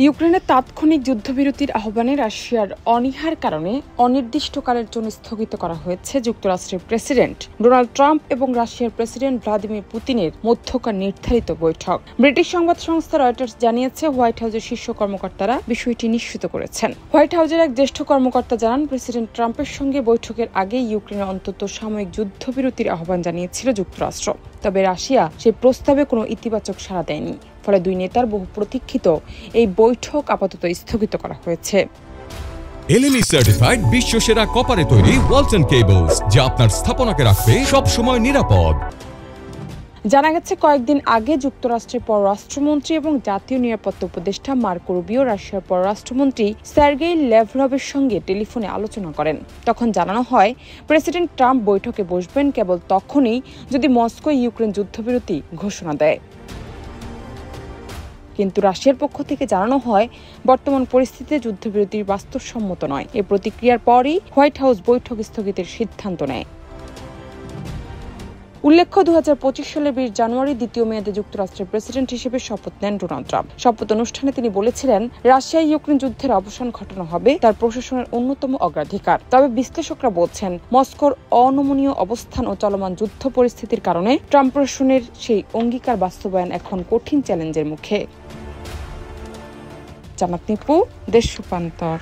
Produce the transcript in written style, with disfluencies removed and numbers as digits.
ইউক্রেনের তাৎক্ষণিক যুদ্ধবিরতির আহ্বানে রাশিয়ার অনীহার কারণে অনির্দিষ্টকালের জন্য স্থগিত করা হয়েছে যুক্তরাষ্ট্রের প্রেসিডেন্ট ডোনাল্ড ট্রাম্প এবং রাশিয়ার প্রেসিডেন্ট ভ্লাদিমির পুতিনের মধ্যকার নির্ধারিত বৈঠক। ব্রিটিশ সংবাদ সংস্থা রয়টার্স জানিয়েছে, হোয়াইট হাউসের শীর্ষ কর্মকর্তারা বিষয়টি নিশ্চিত করেছেন। হোয়াইট হাউসের এক জ্যেষ্ঠ কর্মকর্তা জানান, প্রেসিডেন্ট ট্রাম্পের সঙ্গে বৈঠকের আগে ইউক্রেনের অন্তত সাময়িক যুদ্ধবিরতির আহ্বান জানিয়েছিল যুক্তরাষ্ট্র। তবে রাশিয়া সেই প্রস্তাবে কোনো ইতিবাচক সাড়া দেয়নি। ফলে দুই নেতার বহু প্রতীক্ষিত এই বৈঠক আপাতত স্থগিত করা হয়েছে। এলএমই সার্টিফাইড বিশ্বসেরা কপারে তৈরি ওয়ালটন কেবলস, যা আপনার স্থাপনাকে রাখবে সব সময় নিরাপদ। জানা গেছে, কয়েকদিন আগে যুক্তরাষ্ট্রের পররাষ্ট্রমন্ত্রী এবং জাতীয় নিরাপত্তা উপদেষ্টা মার্কো রুবিও রাশিয়ার পররাষ্ট্রমন্ত্রী সার্গেই ল্যাভরভের সঙ্গে টেলিফোনে আলোচনা করেন। তখন জানানো হয়, প্রেসিডেন্ট ট্রাম্প বৈঠকে বসবেন কেবল তখনই যদি মস্কো ইউক্রেন যুদ্ধবিরতি ঘোষণা দেয়। কিন্তু রাশিয়ার পক্ষ থেকে জানানো হয়, বর্তমান পরিস্থিতিতে যুদ্ধবিরতি বাস্তবসম্মত নয়। এ প্রতিক্রিয়ার পরই হোয়াইট হাউস বৈঠক স্থগিতের সিদ্ধান্ত নেয়। উল্লেখ্য, 2025 সালের 20 জানুয়ারি দ্বিতীয় মেয়াদে যুক্তরাষ্ট্রের প্রেসিডেন্ট হিসেবে শপথ নেন ডোনাল্ড ট্রাম্প। শপথ অনুষ্ঠানে তিনি বলেছিলেন, রাশিয়া ইউক্রেন যুদ্ধের অবসান ঘটানো হবে তার প্রশাসনের অন্যতম অগ্রাধিকার। তবে বিশ্লেষকরা বলছেন, মস্কোর অনমনীয় অবস্থান ও চলমান যুদ্ধ পরিস্থিতির কারণে ট্রাম্প প্রশাসনের সেই অঙ্গীকার বাস্তবায়ন এখন কঠিন চ্যালেঞ্জের মুখে। জান্নাত নিপু, দেশ রূপান্তর।